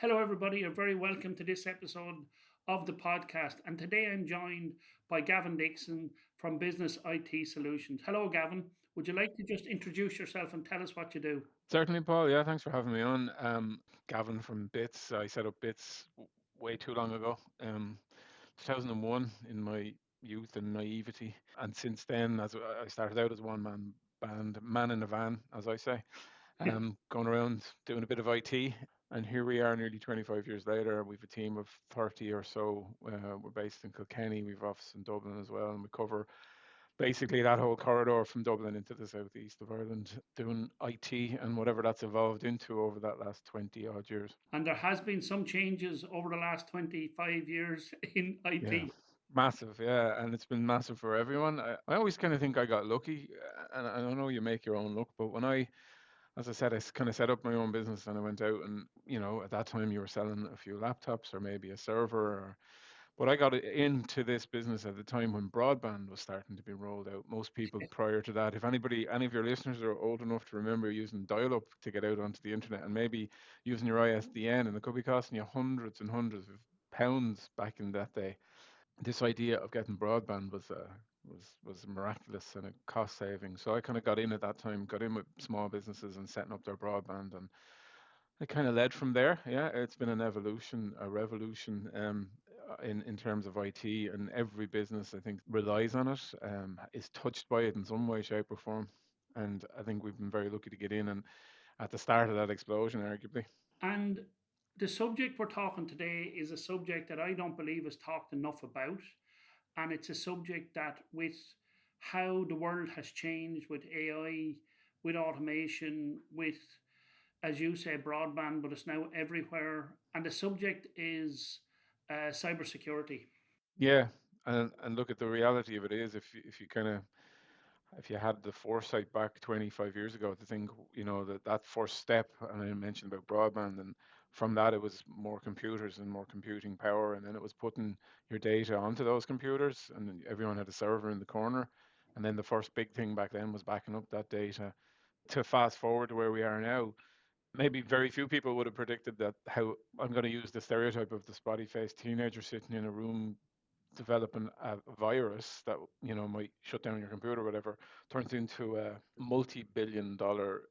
Hello, everybody. You're very welcome to this episode of the podcast. And today I'm joined by Gavin Dixon from Business IT Solutions. Hello, Gavin. Would you like to just introduce yourself and tell us what you do? Certainly, Paul. Yeah, thanks for having me on. Gavin from Bits. I set up Bits way too long ago, 2001, in my youth and naivety. And since then, as I started out as a one-man band, man in a van, as I say, going around doing a bit of IT. And here we are, nearly 25 years later. We've a team of 30 or so. We're based in Kilkenny. We've office in Dublin as well, and we cover basically that whole corridor from Dublin into the southeast of Ireland, doing IT and whatever that's evolved into over that last 20 odd years. And there has been some changes over the last 25 years in Yeah. IT. Massive, yeah, and it's been massive for everyone. I always kind of think I got lucky, and I don't know you make your own luck, but when as I said, kind of set up my own business and I went out and, at that time you were selling a few laptops or maybe a server but I got into this business at the time when broadband was starting to be rolled out. Most people prior to that, if any of your listeners are old enough to remember using dial-up to get out onto the internet and maybe using your ISDN, and it could be costing you hundreds and hundreds of pounds back in that day. This idea of getting broadband was miraculous and a cost saving. So I kind of got in at that time, got in with small businesses and setting up their broadband, and it kind of led from there. Yeah, it's been an evolution, a revolution in terms of IT, and every business I think relies on it, is touched by it in some way, shape, or form. And I think we've been very lucky to get in and at the start of that explosion, arguably. And the subject we're talking today is a subject that I don't believe is talked enough about. And it's a subject that, with how the world has changed with AI, with automation, with, as you say, broadband, but it's now everywhere. And the subject is cybersecurity. Yeah, and look at the reality of it is if you had the foresight back 25 years ago to think, that first step, and I mentioned about broadband, and from that it was more computers and more computing power, and then it was putting your data onto those computers, and then everyone had a server in the corner, and then the first big thing back then was backing up that data. To fast forward to where we are now, maybe very few people would have predicted that how I'm going to use the stereotype of the spotty faced teenager sitting in a room developing a virus that might shut down your computer or whatever turns into a multi-billion-dollar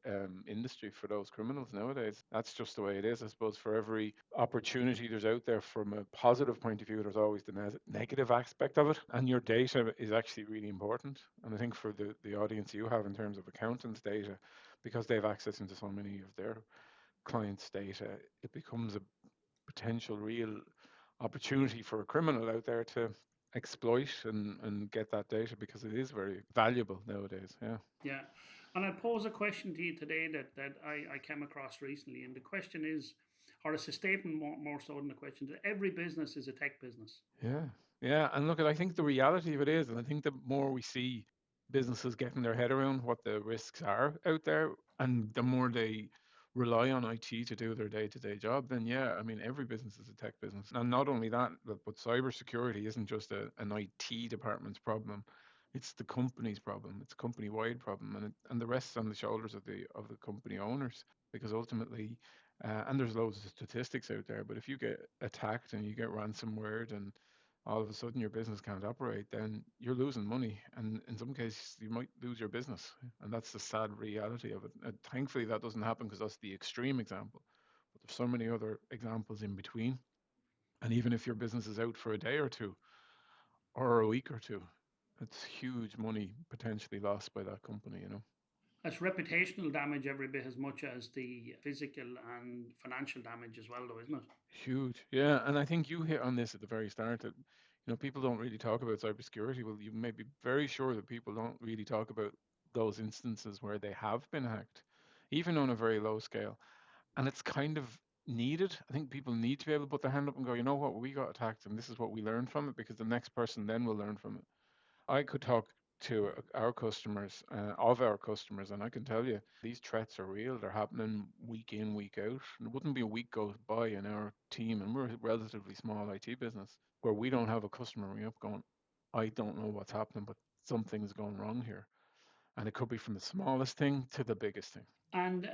industry for those criminals nowadays. That's just the way it is. I suppose for every opportunity there's out there from a positive point of view, there's always the negative aspect of it, and your data is actually really important. And I think for the audience you have in terms of accountants' data, because they have access into so many of their clients' data, it becomes a potential real opportunity for a criminal out there to exploit and get that data because it is very valuable nowadays. Yeah. Yeah. And I pose a question to you today that I came across recently. And the question is, or it's a statement more so than a question, that every business is a tech business. Yeah. Yeah. And look, I think the reality of it is, and I think the more we see businesses getting their head around what the risks are out there, and the more they rely on IT to do their day-to-day job, then yeah, I mean, every business is a tech business. And not only that, but cybersecurity isn't just an IT department's problem. It's the company's problem. It's a company-wide problem, and the rest on the shoulders of the company owners. Because ultimately, and there's loads of statistics out there, but if you get attacked and you get ransomware and all of a sudden your business can't operate, then you're losing money. And in some cases, you might lose your business. And that's the sad reality of it. And thankfully, that doesn't happen because that's the extreme example. But there's so many other examples in between. And even if your business is out for a day or two or a week or two, it's huge money potentially lost by that company. It's reputational damage every bit as much as the physical and financial damage as well, though, isn't it? Huge. Yeah. And I think you hit on this at the very start that, people don't really talk about cybersecurity. Well, you may be very sure that people don't really talk about those instances where they have been hacked, even on a very low scale. And it's kind of needed. I think people need to be able to put their hand up and go, you know what, we got attacked and this is what we learned from it, because the next person then will learn from it. I could talk to our customers, and I can tell you these threats are real. They're happening week in, week out. And it wouldn't be a week goes by in our team, and we're a relatively small IT business, where we don't have a customer ring up going, I don't know what's happening, but something's going wrong here. And it could be from the smallest thing to the biggest thing. And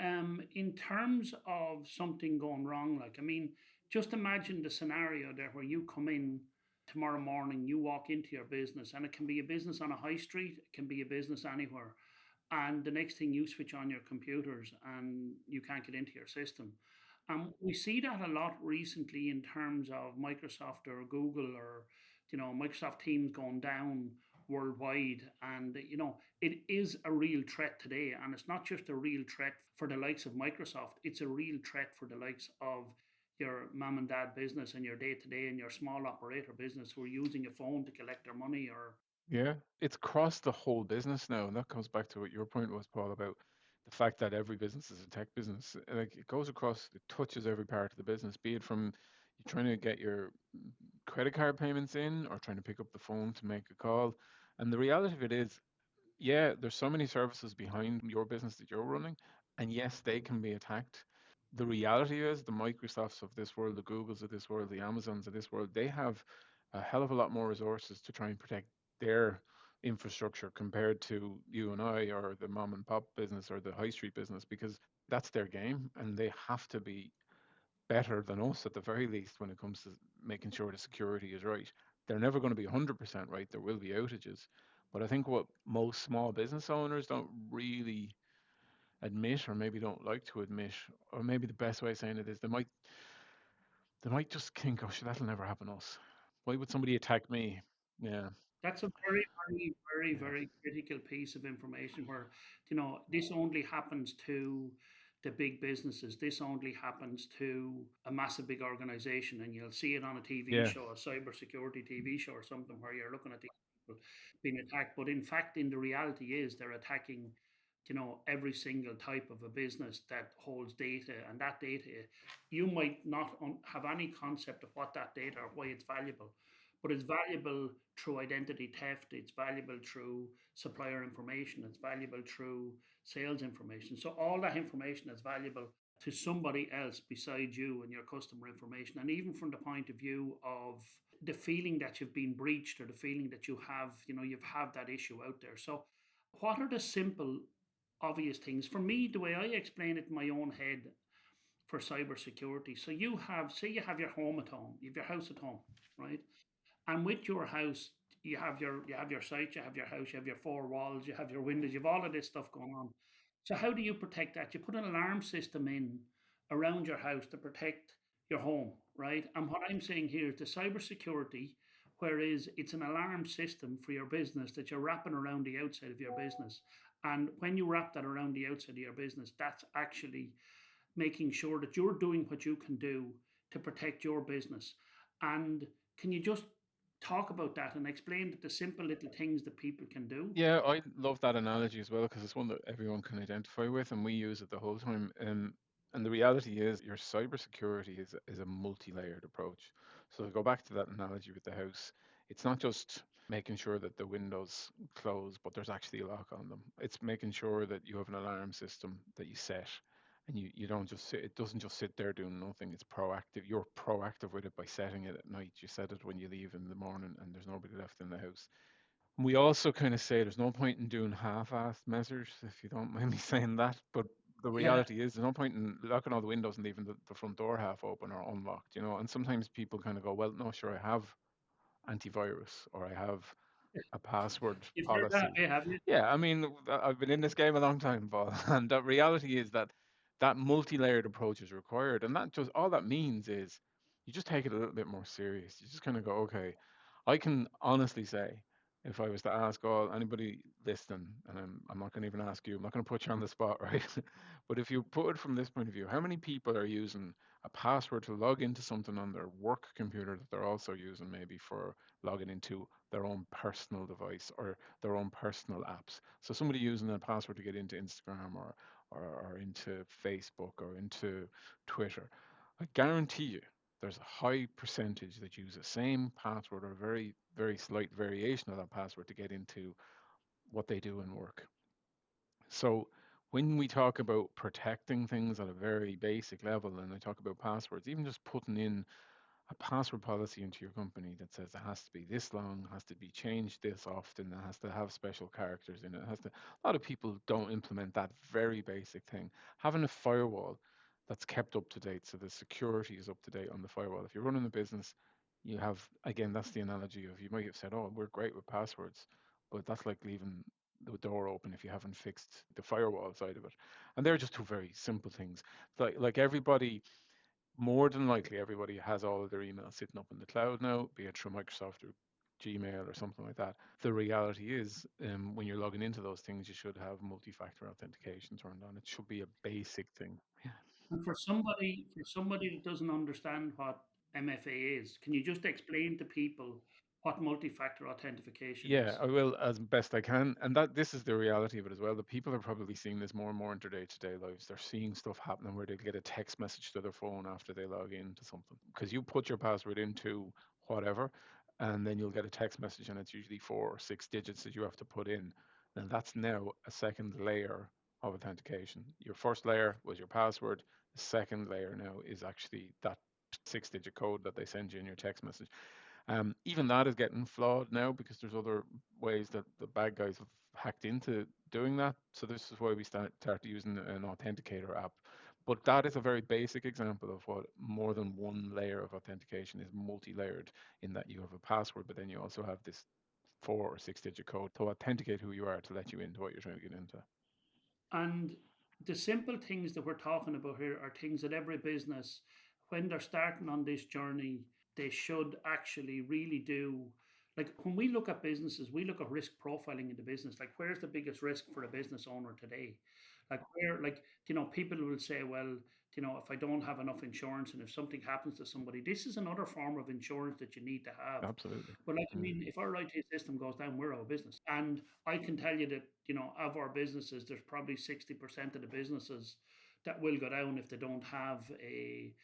in terms of something going wrong, like, I mean, just imagine the scenario there where you come in tomorrow morning, you walk into your business, and it can be a business on a high street, it can be a business anywhere. And the next thing you switch on your computers and you can't get into your system. We see that a lot recently in terms of Microsoft or Google or Microsoft Teams going down worldwide, and it is a real threat today, and it's not just a real threat for the likes of Microsoft, it's a real threat for the likes of your mom and dad business and your day to day and your small operator business who are using a phone to collect their money or Yeah, it's crossed the whole business now, and that comes back to what your point was, Paul, about the fact that every business is a tech business. Like it goes across, it touches every part of the business, be it from you trying to get your credit card payments in or trying to pick up the phone to make a call. And the reality of it is, yeah, there's so many services behind your business that you're running, and yes, they can be attacked. The reality is, the Microsofts of this world, the Googles of this world, the Amazons of this world, they have a hell of a lot more resources to try and protect their infrastructure compared to you and I or the mom and pop business or the high street business because that's their game and they have to be better than us at the very least when it comes to making sure the security is right. They're never going to be 100% right. There will be outages. But I think what most small business owners don't really admit or maybe don't like to admit, or maybe the best way of saying it is they might just think, oh, shit, that'll never happen to us. Why would somebody attack me? Yeah, That's a very, very, very, yeah, very critical piece of information where, this only happens to the big businesses. This only happens to a massive big organization. And you'll see it on a TV yeah, show, a cybersecurity TV show or something where you're looking at these people being attacked. But in fact, in the reality is they're attacking, every single type of a business that holds data. And that data, you might not have any concept of what that data or why it's valuable, but it's valuable through identity theft, it's valuable through supplier information, it's valuable through sales information. So all that information is valuable to somebody else beside you and your customer information. And even from the point of view of the feeling that you've been breached or the feeling that you've had that issue out there. So what are the simple obvious things? For me, the way I explain it in my own head for cybersecurity. So say you have your home at home, you have your house at home, right? And with your house, you have your site, you have your house, you have your four walls, you have your windows, you have all of this stuff going on. So how do you protect that? You put an alarm system in around your house to protect your home, right? And what I'm saying here is the cybersecurity, whereas it's an alarm system for your business that you're wrapping around the outside of your business. And when you wrap that around the outside of your business, that's actually making sure that you're doing what you can do to protect your business. And can you just talk about that and explain the simple little things that people can do? yeah. I love that analogy as well because it's one that everyone can identify with, and we use it the whole time. And the reality is, your cybersecurity is a multi-layered approach. So to go back to that analogy with the house, it's not just making sure that the windows close, but there's actually a lock on them. It's making sure that you have an alarm system that you set, and you don't just sit. It doesn't just sit there doing nothing. It's proactive. You're proactive with it by setting it at night. You set it when you leave in the morning, and there's nobody left in the house. We also kind of say there's no point in doing half-assed measures, if you don't mind me saying that. But the Yeah. reality is, there's no point in locking all the windows and leaving the front door half open or unlocked, you know. And sometimes people kind of go, well, no, sure, I have antivirus or I have a password You've heard that, policy. have you? Yeah, I mean, I've been in this game a long time, Paul, and the reality is that that multi-layered approach is required, and that just all that means is you just take it a little bit more serious. You just kind of go, okay, I can honestly say, if I was to ask all anybody listening, and I'm not going to even ask you, I'm not going to put you on the spot, right? But if you put it from this point of view, how many people are using a password to log into something on their work computer that they're also using maybe for logging into their own personal device or their own personal apps. So somebody using a password to get into Instagram or into Facebook or into Twitter, I guarantee you there's a high percentage that use the same password or a very, very slight variation of that password to get into what they do in work. So when we talk about protecting things at a very basic level, and I talk about passwords, even just putting in a password policy into your company that says it has to be this long, has to be changed this often, it has to have special characters in it. It has to. A lot of people don't implement that very basic thing. Having a firewall that's kept up to date, so the security is up to date on the firewall. If you're running a business, you have, again, that's the analogy of, you might have said, "Oh, we're great with passwords," but that's like leaving the door open if you haven't fixed the firewall side of it. And they're just two very simple things. Like everybody, more than likely everybody has all of their emails sitting up in the cloud now, be it through Microsoft or Gmail or something like that. The reality is, when you're logging into those things, you should have multi-factor authentication turned on. It should be a basic thing. Yeah. And for somebody that doesn't understand what MFA is, can you just explain to people what multi-factor authentication Yeah, is? I will as best I can. And that this is the reality of it as well. The people are probably seeing this more and more in their day-to-day lives. They're seeing stuff happening where they get a text message to their phone after they log into something. Because you put your password into whatever, and then you'll get a text message, and it's usually 4 or 6 digits that you have to put in. And that's now a second layer of authentication. Your first layer was your password. The second layer now is actually that 6 digit code that they send you in your text message. Even that is getting flawed now because there's other ways that the bad guys have hacked into doing that. So this is why we start using an authenticator app. But that is a very basic example of what more than one layer of authentication is, multi-layered, in that you have a password, but then you also have this 4 or 6 digit code to authenticate who you are, to let you into what you're trying to get into. And the simple things that we're talking about here are things that every business, when they're starting on this journey, they should actually really do. Like when we look at businesses, we look at risk profiling in the business. Like where's the biggest risk for a business owner today? Like where, like, people will say, well, if I don't have enough insurance and if something happens to somebody, this is another form of insurance that you need to have. Absolutely. But like, Mm. if our IT system goes down, we're out of business. And I can tell you that, of our businesses, there's probably 60% of the businesses that will go down if they don't have a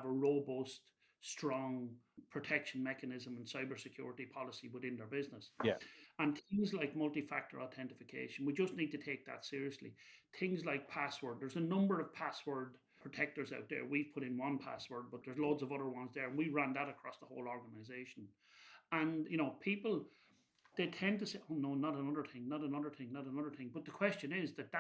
robust, strong protection mechanism and cybersecurity policy within their business. Yeah. And things like multi-factor authentication, we just need to take that seriously. Things like password, there's a number of password protectors out there. We've put in one password, but there's loads of other ones there, and we ran that across the whole organization. And people, they tend to say, "Oh no, not another thing, not another thing, not another thing." But the question is that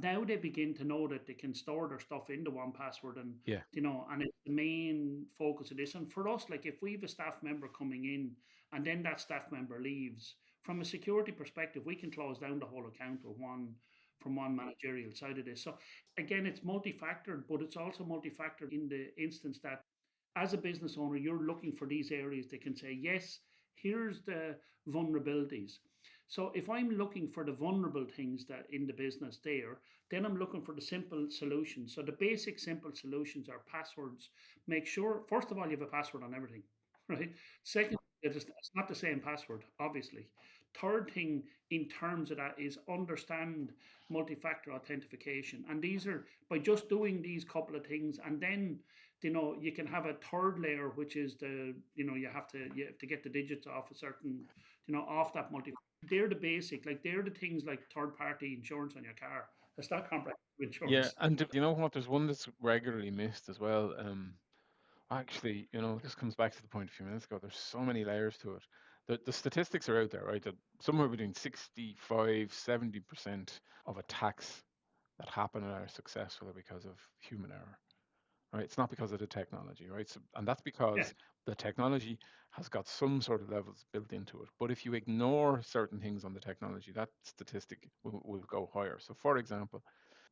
now they begin to know that they can store their stuff into one password, and Yeah. and it's the main focus of this. And for us, like if we have a staff member coming in, and then that staff member leaves, from a security perspective, we can close down the whole account with one from one managerial side of this. So again, it's multi-factored, but it's also multi-factored in the instance that as a business owner, you're looking for these areas that can say, yes, here's the vulnerabilities. So if I'm looking for the vulnerable things that in the business there, then I'm looking for the simple solutions. So the basic simple solutions are passwords. Make sure, first of all, you have a password on everything, right? Second, it's not the same password, obviously. Third thing in terms of that is understand multi-factor authentication. And these are by just doing these couple of things, and then you can have a third layer, which is you have to get the digits off a certain, off that multi. They're the basic, like they're the things like third party insurance on your car. It's not comprehensive Yeah. insurance. And you know what? There's one that's regularly missed as well. Actually, this comes back to the point a few minutes ago. There's so many layers to it. The statistics are out there, right? That somewhere between 65, 70% of attacks that happen are successful because of human error, right? It's not because of the technology, right? So, and that's Yeah. because the technology has got some sort of levels built into it. But if you ignore certain things on the technology, that statistic will go higher. So, for example,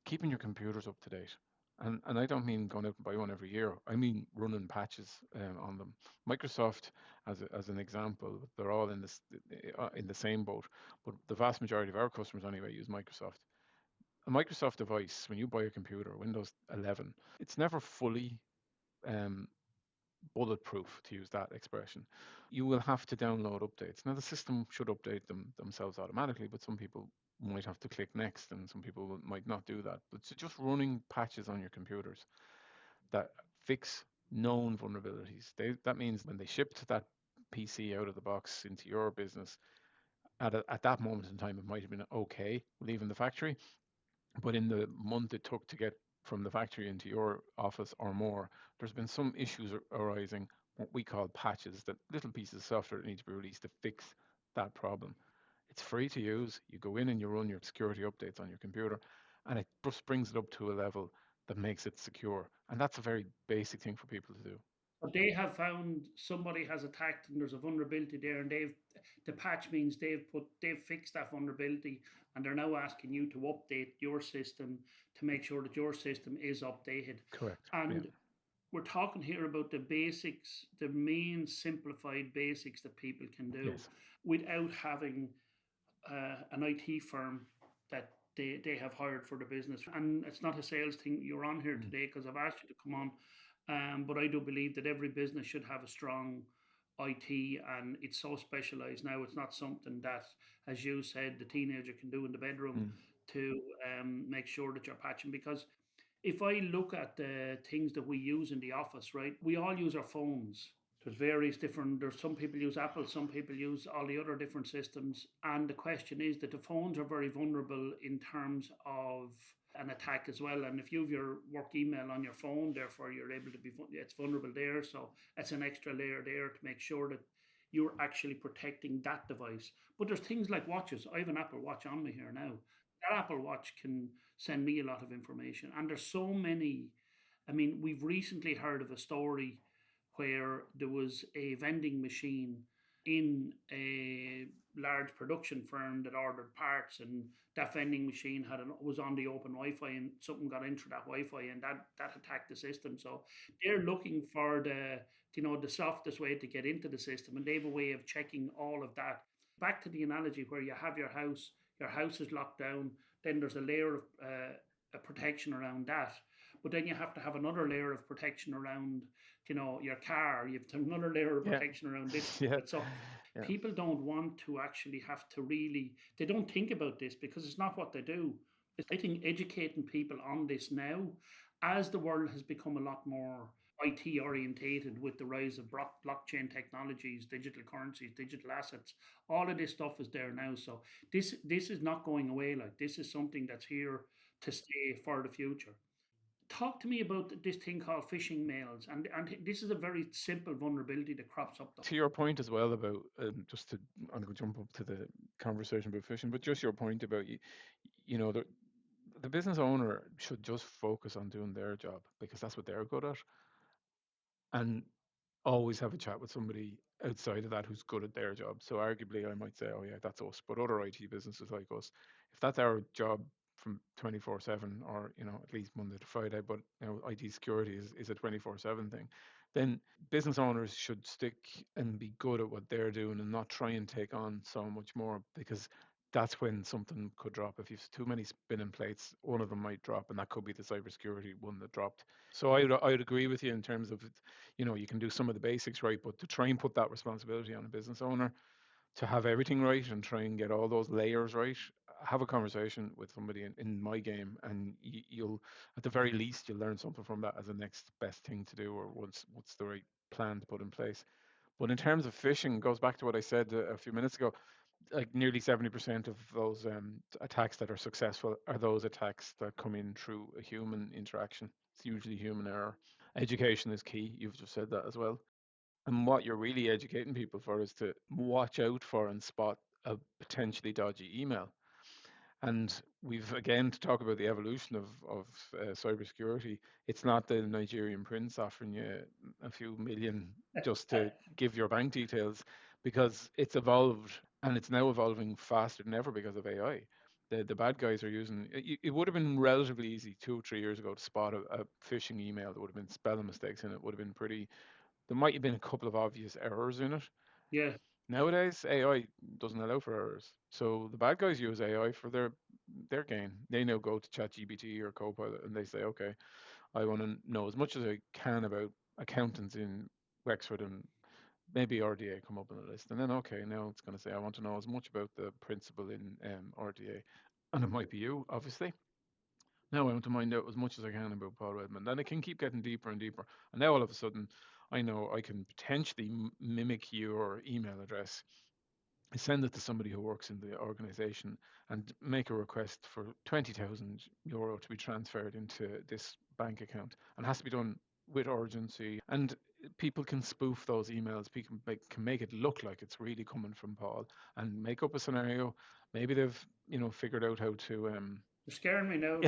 keeping your computers up to date. And I don't mean going out and buy one every year. I mean running patches on them. Microsoft, as an example, they're all in the same boat. But the vast majority of our customers anyway use Microsoft. A Microsoft device, when you buy a computer, Windows 11, it's never fully um, bulletproof, to use that expression. You will have to download updates. Now, the system should update themselves automatically, but some people might have to click next, and some people might not do that. But so just running patches on your computers that fix known vulnerabilities. That means when they shipped that PC out of the box into your business, at that moment in time, it might have been okay leaving the factory, but in the month it took to get from the factory into your office or more, there's been some issues arising, what we call patches, that little pieces of software that need to be released to fix that problem. It's free to use. You go in and you run your security updates on your computer, and it just brings it up to a level that makes it secure. And that's a very basic thing for people to do. But they have found somebody has attacked and there's a vulnerability there, and the patch means they've fixed that vulnerability, and they're now asking you to update your system to make sure that your system is updated. Correct. Yeah. And we're talking here about the basics, the main simplified basics that people can do Yes. without having an IT firm that they have hired for the business. And it's not a sales thing. You're on here Mm. today because I've asked you to come on. But I do believe that every business should have a strong IT, and it's so specialized now. It's not something that, as you said, the teenager can do in the bedroom Mm. to make sure that you're patching. Because if I look at the things that we use in the office, right, we all use our phones. There's various different, there's some people use Apple, some people use all the other different systems. And the question is that the phones are very vulnerable in terms of an attack as well. And if you have your work email on your phone, therefore you're able to be, it's vulnerable there. So it's an extra layer there to make sure that you're actually protecting that device. But there's things like watches. I have an Apple Watch on me here now. That Apple Watch can send me a lot of information. And there's so many. I mean, we've recently heard of a story where there was a vending machine in a large production firm that ordered parts, and that vending machine was on the open Wi-Fi, and something got into that Wi-Fi, and that attacked the system. So they're looking for the softest way to get into the system, and they have a way of checking all of that. Back to the analogy where you have your house is locked down, then there's a layer of a protection around that, but then you have to have another layer of protection around your car. You have to have another layer of Yeah. protection around this. Yeah. So Yeah. people don't want to actually have to really, they don't think about this because it's not what they do. I think educating people on this now, as the world has become a lot more IT orientated with the rise of blockchain technologies, digital currencies, digital assets, all of this stuff is there now. So this is not going away. Like, this is something that's here to stay for the future. Talk to me about this thing called phishing mails, and this is a very simple vulnerability that crops up. To your point as well about just to, I'm going to jump up to the conversation about fishing, but just your point about you know, the business owner should just focus on doing their job because that's what they're good at, and always have a chat with somebody outside of that who's good at their job. So arguably, I might say, oh yeah, that's us. But other IT businesses like us, if that's our job from 24/7, or at least Monday to Friday, but IT security is a 24/7 thing, then business owners should stick and be good at what they're doing and not try and take on so much more, because that's when something could drop. If you've too many spinning plates, one of them might drop, and that could be the cybersecurity one that dropped. So I would agree with you in terms of, you can do some of the basics right, but to try and put that responsibility on a business owner to have everything right and try and get all those layers right, have a conversation with somebody in my game, and you'll, at the very least, you'll learn something from that as the next best thing to do, or what's the right plan to put in place. But in terms of phishing, it goes back to what I said a few minutes ago. Like nearly 70% of those attacks that are successful are those attacks that come in through a human interaction. It's usually human error. Education is key. You've just said that as well. And what you're really educating people for is to watch out for and spot a potentially dodgy email. And we've again to talk about the evolution of cybersecurity. It's not the Nigerian prince offering you a few million just to give your bank details, because it's evolved, and it's now evolving faster than ever because of AI. The bad guys are using it. It would have been relatively easy 2 or 3 years ago to spot a phishing email. There would have been spelling mistakes in it. Would have been pretty. There might have been a couple of obvious errors in it. Yeah, Nowadays, AI doesn't allow for errors. So the bad guys use AI for their gain. They now go to ChatGPT or Copilot and they say, okay, I want to know as much as I can about accountants in Wexford, and maybe RDA come up on the list. And then, okay, now it's going to say, I want to know as much about the principal in RDA. And it might be you, obviously. Now I want to find out as much as I can about Paul Redmond. And it can keep getting deeper and deeper. And now all of a sudden, I know I can potentially mimic your email address send it to somebody who works in the organization and make a request for €20,000 to be transferred into this bank account, and it has to be done with urgency. And people can spoof those emails. People can make it look like it's really coming from Paul and make up a scenario. Maybe they've figured out how to You're scaring me now.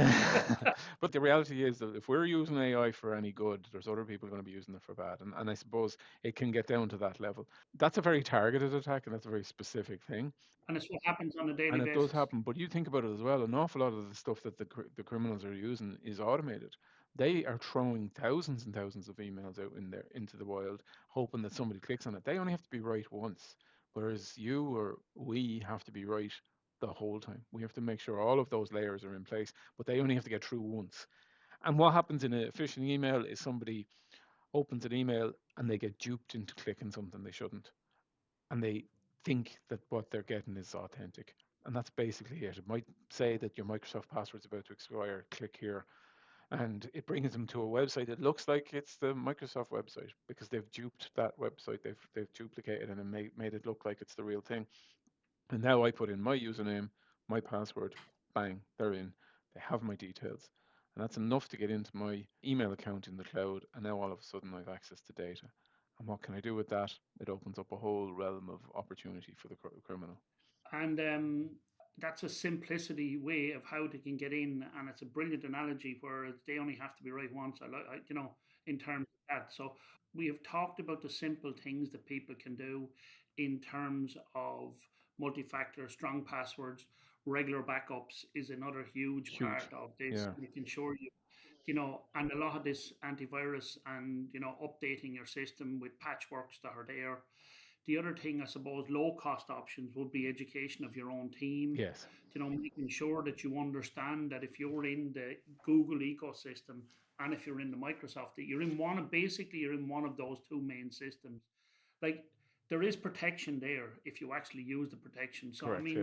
but the reality is that if we're using AI for any good, there's other people going to be using it for bad. And I suppose it can get down to that level. That's a very targeted attack and that's a very specific thing. And it's what happens on a daily And it does basis. happen. But you think about it as well, an awful lot of the stuff that the criminals are using is automated. They are throwing thousands and thousands of emails out in there into the wild, hoping that somebody clicks on it. They only have to be right once, whereas you or we have to be right the whole time. We have to make sure all of those layers are in place, but they only have to get through once. And what happens in a phishing email is somebody opens an email and they get duped into clicking something they shouldn't. And they think that what they're getting is authentic. And that's basically it. It might say that your Microsoft password's about to expire, click here. And it brings them to a website that looks like it's the Microsoft website because they've duped that website. They've duplicated it and made it look like it's the real thing. And now I put in my username, my password, bang, they're in. They have my details. And that's enough to get into my email account in the cloud. And now all of a sudden I've access to data. And what can I do with that? It opens up a whole realm of opportunity for the criminal. And that's a simplicity way of how they can get in, and it's a brilliant analogy where they only have to be right once. In terms of that. So we have talked about the simple things that people can do in terms of multi-factor, strong passwords, regular backups is another huge Huge. part of this, Yeah. making sure and a lot of this antivirus and updating your system with patchworks that are there. The other thing, I suppose, low cost options would be education of your own team. Yes. Making sure that you understand that if you're in the Google ecosystem and if you're in the Microsoft, that you're in one of those two main systems. Like there is protection there if you actually use the protection. So I Correct. Yeah.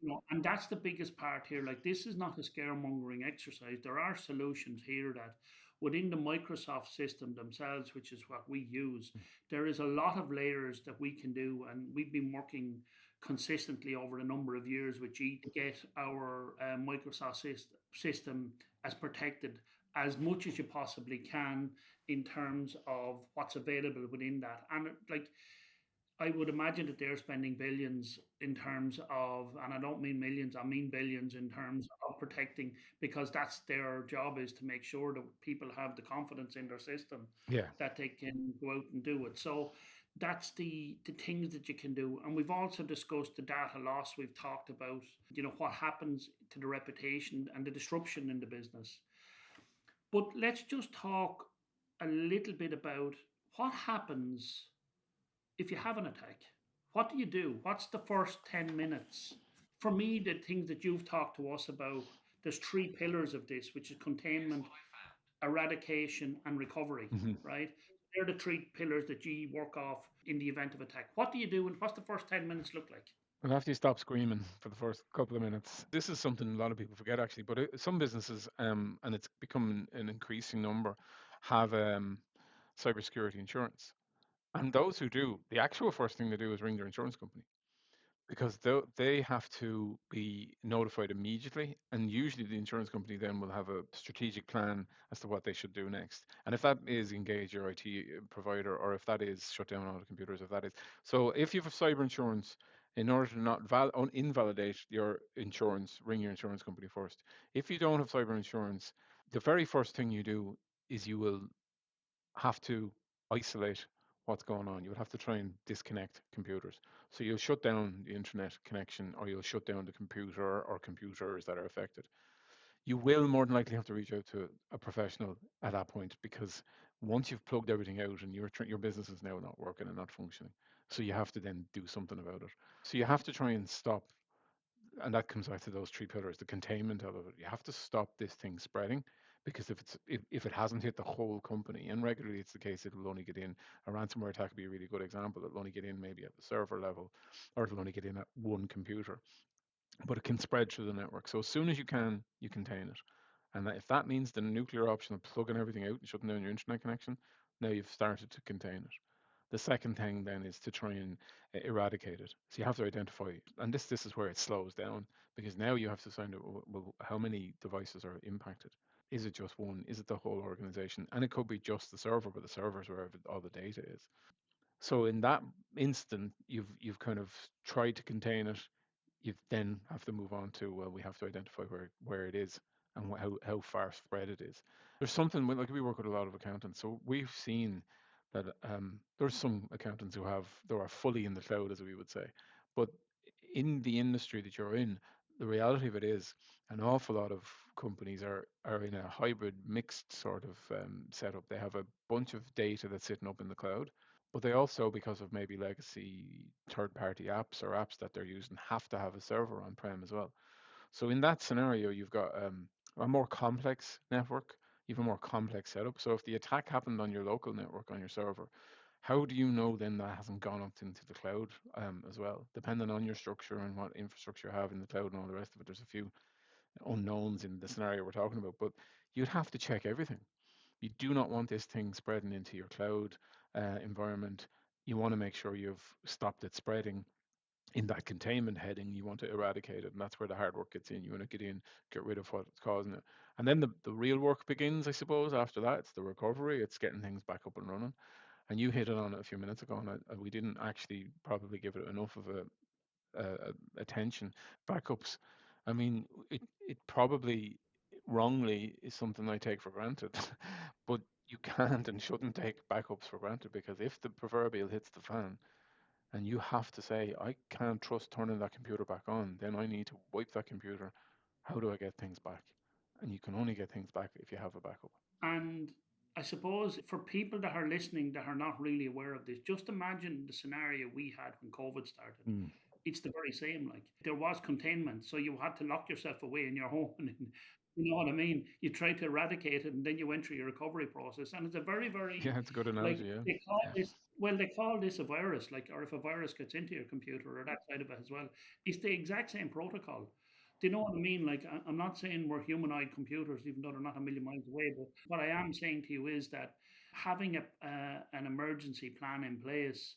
mean, and that's the biggest part here. Like this is not a scaremongering exercise. There are solutions here that within the Microsoft system themselves, which is what we use, there is a lot of layers that we can do, and we've been working consistently over a number of years with G to get our Microsoft system as protected as much as you possibly can in terms of what's available within that. And like I would imagine that they're spending billions in terms of, and I don't mean millions, I mean billions in terms of protecting, because that's their job is to make sure that people have the confidence in their system Yeah. that they can go out and do it. So that's the things that you can do. And we've also discussed the data loss. We've talked about, what happens to the reputation and the disruption in the business. But let's just talk a little bit about what happens if you have an attack. What do you do? What's the first 10 minutes? For me, the things that you've talked to us about, there's three pillars of this, which is containment, eradication, and recovery, Hmm. right? They're the three pillars that you work off in the event of attack. What do you do and what's the first 10 minutes look like? And after you stop screaming for the first couple of minutes, this is something a lot of people forget actually. But some businesses, and it's become an increasing number, have cybersecurity insurance. And those who do, the actual first thing they do is ring their insurance company because they have to be notified immediately, and usually the insurance company then will have a strategic plan as to what they should do next. And if that is engage your IT provider, or if that is shut down all the computers, if that is so, if you have cyber insurance, in order to not invalidate your insurance, ring your insurance company first. If you don't have cyber insurance, the very first thing you do is you will have to isolate what's going on. You would have to try and disconnect computers. So you'll shut down the internet connection, or you'll shut down the computer or computers that are affected. You will more than likely have to reach out to a professional at that point, because once you've plugged everything out and your business is now not working and not functioning, so you have to then do something about it. So you have to try and stop, and that comes back to those three pillars, the containment of it. You have to stop this thing spreading, because if it hasn't hit the whole company, and regularly it's the case, it will only get in. A ransomware attack would be a really good example. It'll only get in maybe at the server level, or it'll only get in at one computer, but it can spread through the network. So as soon as you can, you contain it. And if that means the nuclear option of plugging everything out and shutting down your internet connection, now you've started to contain it. The second thing then is to try and eradicate it. So you have to identify, and this is where it slows down, because now you have to find out, well, how many devices are impacted. Is it just one? Is it the whole organization? And it could be just the server, but the server is where all the data is. So in that instant, you've kind of tried to contain it. You then have to move on to, well, we have to identify where it is and how far spread it is. There's something like we work with a lot of accountants, so we've seen that there's some accountants who are fully in the cloud, as we would say, but in the industry that you're in, the reality of it is an awful lot of companies are in a hybrid mixed sort of setup. They have a bunch of data that's sitting up in the cloud, but they also, because of maybe legacy third-party apps or apps that they're using, have to have a server on-prem as well. So in that scenario, you've got a more complex network, you've a more complex setup. So if the attack happened on your local network on your server, how do you know then that hasn't gone up into the cloud as well? Depending on your structure and what infrastructure you have in the cloud and all the rest of it, there's a few unknowns in the scenario we're talking about. But you'd have to check everything. You do not want this thing spreading into your cloud environment. You want to make sure you've stopped it spreading. In that containment heading, you want to eradicate it, and that's where the hard work gets in. You want to get in, get rid of what's causing it, and then the real work begins, I suppose. After that, it's the recovery. It's getting things back up and running. And you hit it on it a few minutes ago, and we didn't actually probably give it enough of attention. Backups. I mean, it probably wrongly is something I take for granted, but you can't and shouldn't take backups for granted, because if the proverbial hits the fan and you have to say, I can't trust turning that computer back on, then I need to wipe that computer. How do I get things back? And you can only get things back if you have a backup. And I suppose for people that are listening that are not really aware of this, just imagine the scenario we had when COVID started. Mm. It's the very same. Like there was containment, so you had to lock yourself away in your home, and you know what I mean. You tried to eradicate it, and then you went through your recovery process. And it's a very, very Yeah, it's a good like analogy. Yeah. they call Yeah. this. Well, they call this a virus, like, or if a virus gets into your computer or that side of it as well, it's the exact same protocol. Do you know what I mean? Like, I'm not saying we're humanoid computers, even though they're not a million miles away. But what I am saying to you is that having an emergency plan in place,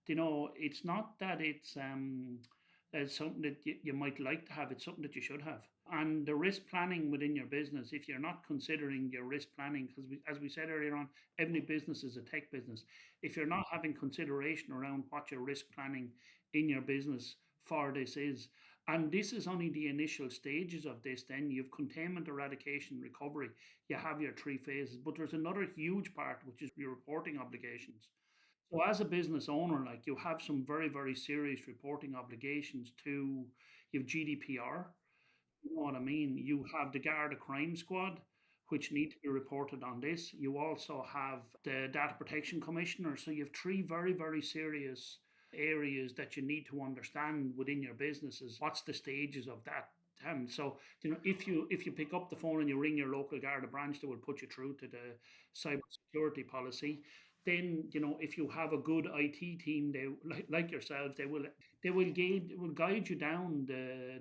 you know, it's not that it's something that you might like to have. It's something that you should have. And the risk planning within your business, if you're not considering your risk planning, because as we said earlier on, every business is a tech business. If you're not having consideration around what your risk planning in your business for this is, and this is only the initial stages of this. Then you have containment, eradication, recovery. You have your three phases, but there's another huge part, which is your reporting obligations. So as a business owner, like you have some very, very serious reporting obligations to, you have GDPR, you know what I mean? You have the Garda Crime Squad, which need to be reported on this. You also have the Data Protection Commissioner. So you have three very, very serious areas that you need to understand within your businesses. What's the stages of that? So you know, if you pick up the phone and you ring your local Garda branch, they will put you through to the cybersecurity policy. Then you know if you have a good IT team, they like yourselves, they will guide you down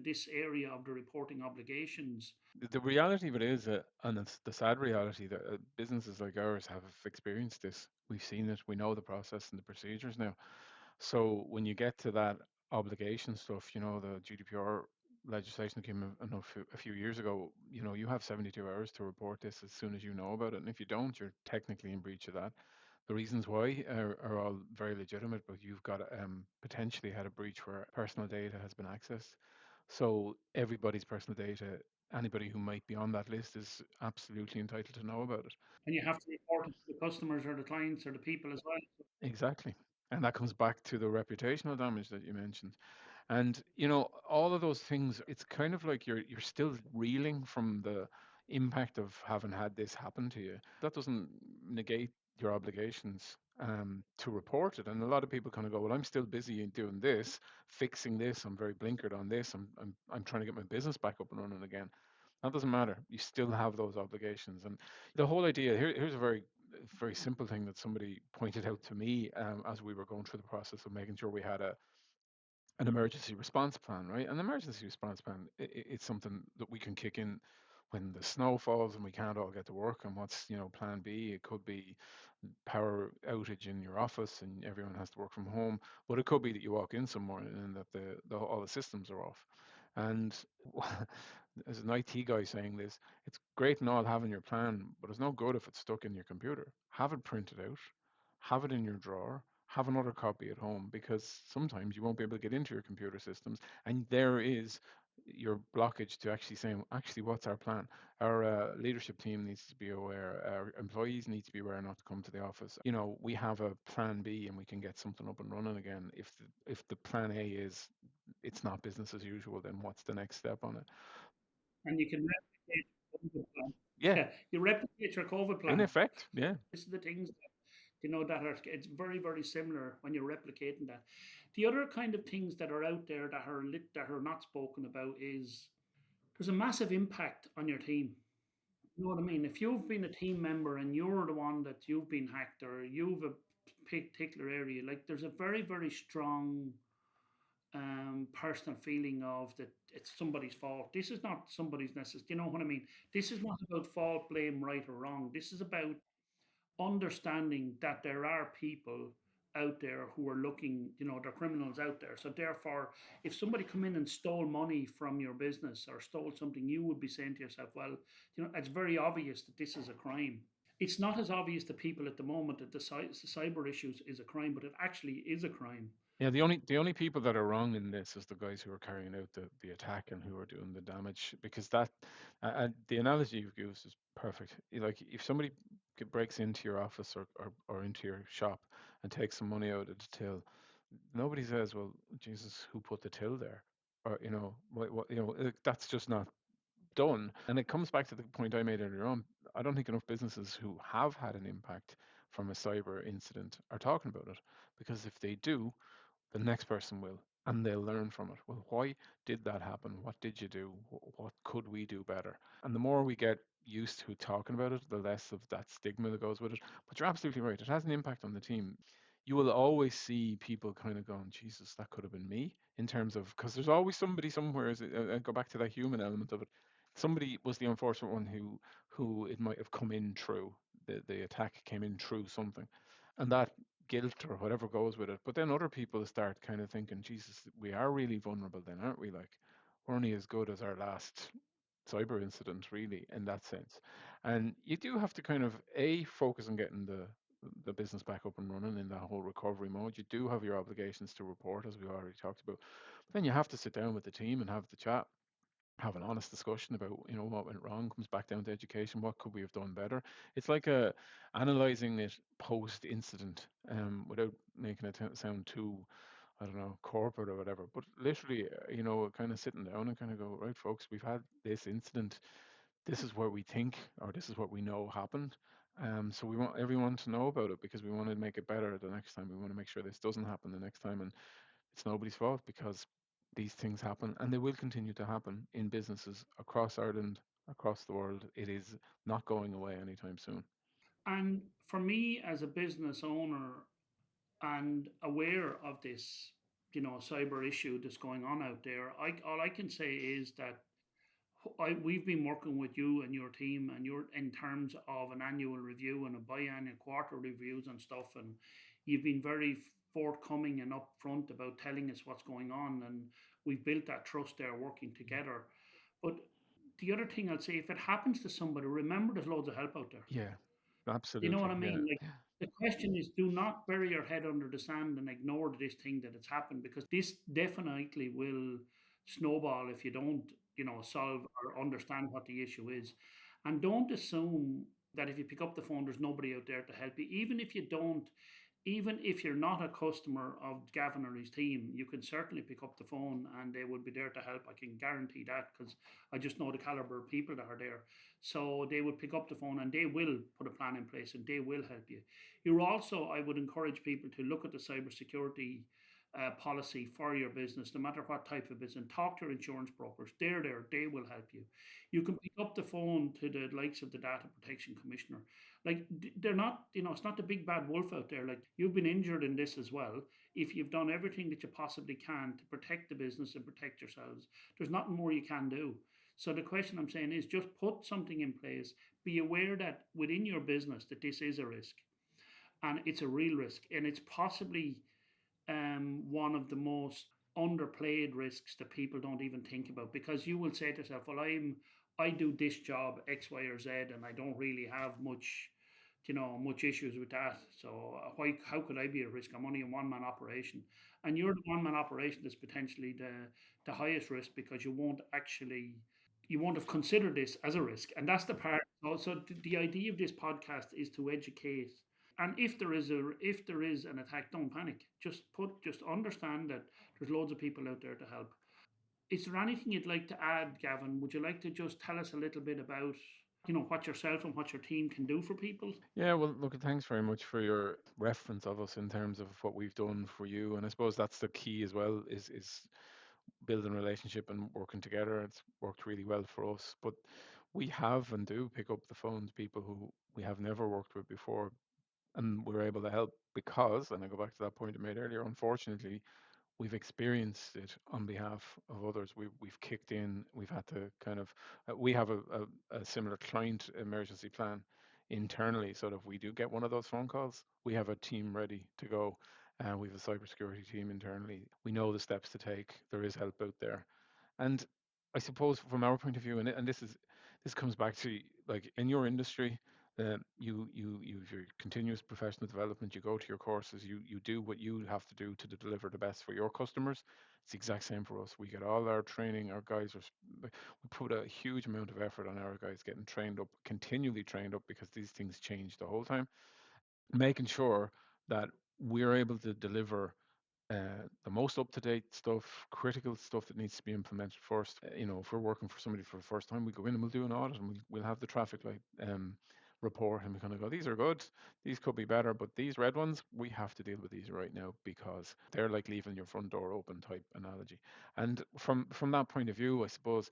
this area of the reporting obligations. The reality of it is, and it's the sad reality, that businesses like ours have experienced this. We've seen it. We know the process and the procedures now. So when you get to that obligation stuff, the GDPR legislation that came in a few years ago, you have 72 hours to report this as soon as you know about it. And if you don't, you're technically in breach of that. The reasons why are all very legitimate, but you've got potentially had a breach where personal data has been accessed. So everybody's personal data, anybody who might be on that list, is absolutely entitled to know about it. And you have to report it to the customers or the clients or the people as well. Exactly. And that comes back to the reputational damage that you mentioned. And all of those things, it's kind of like you're still reeling from the impact of having had this happen to you. That doesn't negate your obligations to report it. And a lot of people kind of go, well, I'm still busy in doing this, fixing this. I'm very blinkered on this. I'm trying to get my business back up and running again. That doesn't matter. You still have those obligations. And the whole idea here's a very simple thing that somebody pointed out to me as we were going through the process of making sure we had an emergency response plan, right? An emergency response plan, it's something that we can kick in when the snow falls and we can't all get to work, and what's, plan B? It could be power outage in your office and everyone has to work from home, but it could be that you walk in some morning and that all the systems are off. And as an IT guy saying this, it's great and all having your plan, but it's no good if it's stuck in your computer. Have it printed out, have it in your drawer, have another copy at home, because sometimes you won't be able to get into your computer systems, and there is your blockage to actually saying, actually, what's our plan? Our leadership team needs to be aware. Our employees need to be aware not to come to the office. We have a plan B, and we can get something up and running again. If the plan A is it's not business as usual, then what's the next step on it? And you can replicate your COVID plan. Yeah, Yeah, you replicate your COVID in plan. effect, yeah. This is the things that, that are, it's very, very similar when you're replicating that. The other kind of things that are out there that are that are not spoken about is there's a massive impact on your team. You know what I mean? If you've been a team member and you're the one that you've been hacked, or you've a particular area, like there's a very, very strong personal feeling of that it's somebody's fault. This is not somebody's necessary. You know what I mean? This is not about fault, blame, right or wrong. This is about understanding that there are people out there who are looking, they're criminals out there. So therefore, if somebody come in and stole money from your business or stole something, you would be saying to yourself, well, it's very obvious that this is a crime. It's not as obvious to people at the moment that the cyber issues is a crime, but it actually is a crime. Yeah, the only people that are wrong in this is the guys who are carrying out the attack and who are doing the damage, because that the analogy you've used is perfect. Like, if somebody breaks into your office or into your shop and takes some money out of the till, nobody says, well, Jesus, who put the till there? Or, that's just not done. And it comes back to the point I made earlier on. I don't think enough businesses who have had an impact from a cyber incident are talking about it, because if they do, the next person will, and they'll learn from it. Well, why did that happen? What did you do? What could we do better? And the more we get used to talking about it, the less of that stigma that goes with it. But you're absolutely right. It has an impact on the team. You will always see people kind of going, Jesus, that could have been me, in terms of, because there's always somebody somewhere. I go back to that human element of it. Somebody was the unfortunate one who it might have come in through. The attack came in through something. And that guilt or whatever goes with it. But then other people start kind of thinking, Jesus, we are really vulnerable then, aren't we? Like, we're only as good as our last cyber incident, really, in that sense. And you do have to kind of focus on getting the business back up and running in that whole recovery mode. You do have your obligations to report, as we already talked about. But then you have to sit down with the team and have the chat, have an honest discussion about, what went wrong. Comes back down to education. What could we have done better? It's like analyzing it post incident, without making it sound too, I don't know, corporate or whatever, but literally, kind of sitting down and kind of go, right, folks, we've had this incident. This is what we think, or this is what we know happened. So we want everyone to know about it, because we want to make it better the next time. We want to make sure this doesn't happen the next time. And it's nobody's fault, because these things happen and they will continue to happen in businesses across Ireland, across the world. It is not going away anytime soon. And for me as a business owner and aware of this, cyber issue that's going on out there, all I can say is that we've been working with you and your team and your in terms of an annual review and a biannual quarter reviews and stuff, and you've been very forthcoming and upfront about telling us what's going on, and we've built that trust there working together. But the other thing I'll say, if it happens to somebody, remember there's loads of help out there. Yeah, You know what absolutely. I Yeah. mean? Like, the question is, do not bury your head under the sand and ignore this thing that it's happened, because this definitely will snowball if you don't, solve or understand what the issue is. And don't assume that if you pick up the phone, there's nobody out there to help you. Even if you don't, even if you're not a customer of Gavin or his team, you can certainly pick up the phone and they will be there to help. I can guarantee that, because I just know the caliber of people that are there. So they will pick up the phone and they will put a plan in place and they will help you. You're also, I would encourage people to look at the cybersecurity policy for your business, no matter what type of business. Talk to your insurance brokers. They're there, they will help you. You can pick up the phone to the likes of the Data Protection Commissioner. Like, they're not, it's not the big bad wolf out there. Like, you've been injured in this as well. If you've done everything that you possibly can to protect the business and protect yourselves, there's nothing more you can do. So the question I'm saying is just put something in place. Be aware that within your business that this is a risk, and it's a real risk, and it's possibly one of the most underplayed risks that people don't even think about, because you will say to yourself, well, I do this job X, Y, or Z, and I don't really have much, much issues with that. So why, how could I be at risk? I'm only a one man operation, and you're the one man operation that's potentially the highest risk, because you won't have considered this as a risk, and that's the part. Also, the idea of this podcast is to educate. And if there is an attack, don't panic. Just understand that there's loads of people out there to help. Is there anything you'd like to add, Gavin? Would you like to just tell us a little bit about what yourself and what your team can do for people? Yeah, well, look, thanks very much for your reference of us in terms of what we've done for you. And I suppose that's the key as well, is building a relationship and working together. It's worked really well for us. But we have and do pick up the phone to people who we have never worked with before, and we're able to help because, and I go back to that point I made earlier, unfortunately, we've experienced it on behalf of others. We've kicked in. We've had to kind of we have a similar client emergency plan internally, so that if we do get one of those phone calls, we have a team ready to go. We have a cybersecurity team internally. We know the steps to take. There is help out there, and I suppose from our point of view, and this comes back to, like, in your industry, you have your continuous professional development. You go to your courses. You do what you have to do to deliver the best for your customers. It's the exact same for us. We get all our training. Our guys are we put a huge amount of effort on our guys getting trained up, continually trained up, because these things change the whole time. Making sure that we're able to deliver the most up-to-date stuff, critical stuff that needs to be implemented first. If we're working for somebody for the first time, we go in and we'll do an audit, and we'll have the traffic light report, and we kind of go, these are good, these could be better, but these red ones, we have to deal with these right now, because they're like leaving your front door open type analogy. And from that point of view, I suppose,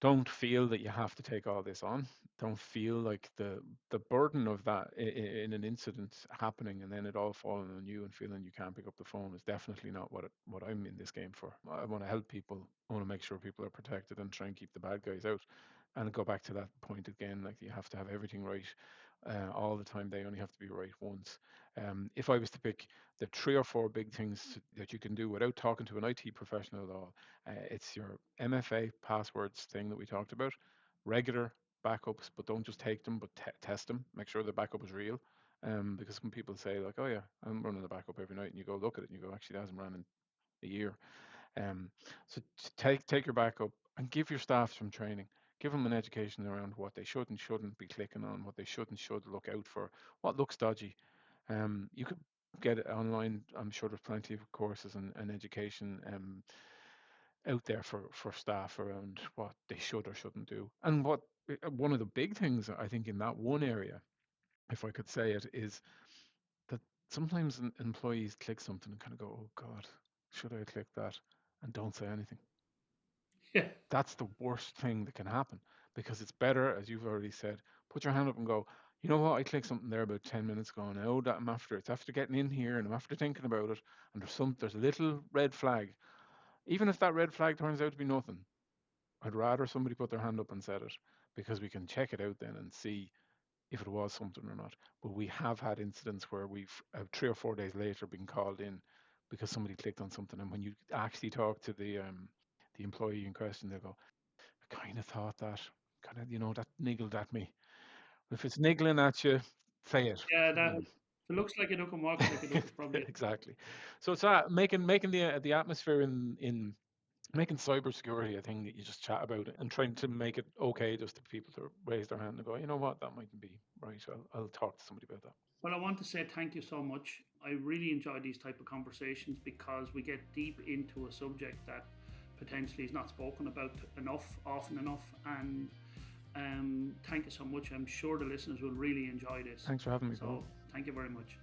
don't feel that you have to take all this on. Don't feel like the burden of that in an incident happening and then it all falling on you and feeling you can't pick up the phone is definitely not what I'm in this game for. I want to help people. I want to make sure people are protected and try and keep the bad guys out. And go back to that point again, like, you have to have everything right all the time. They only have to be right once. If I was to pick the three or four big things that you can do without talking to an IT professional at all, it's your MFA passwords thing that we talked about, regular backups, but don't just take them, but test them. Make sure the backup is real. Because when people say, like, "Oh yeah, I'm running a backup every night," and you go look at it and you go, "Actually, that hasn't run in a year." Um, so take your backup and give your staff some training. Give them an education around what they should and shouldn't be clicking on, what they should and should look out for, what looks dodgy. You could get it online. I'm sure there's plenty of courses and education out there for staff around what they should or shouldn't do. And what one of the big things I think in that one area, if I could say it, is that sometimes employees click something and kind of go, "Oh God, should I click that?" and don't say anything. Yeah, That's the worst thing that can happen, because it's better, as you've already said, put your hand up and go, "You know what? I clicked something there about 10 minutes ago, and now that it's after getting in here and I'm after thinking about it, and there's a little red flag. Even if that red flag turns out to be nothing, I'd rather somebody put their hand up and said it, because we can check it out then and see if it was something or not. But we have had incidents where we've 3 or 4 days later been called in because somebody clicked on something, and when you actually talk to the employee in question, they go, "I kind of thought that, kind of, that niggled at me." If it's niggling at you, say it. yeah. That Mm. if it looks like a duck and walks like a duck, it's probably Exactly. So it's that making the atmosphere in making cybersecurity a thing that you just chat about, and trying to make it okay just for people to raise their hand and go, "You know what, that mightn't be right. I'll talk to somebody about that." Well, I want to say thank you so much. I really enjoy these type of conversations because we get deep into a subject that potentially is not spoken about enough, often enough. And thank you so much. I'm sure the listeners will really enjoy this. Thanks for having me, Paul. So thank you very much.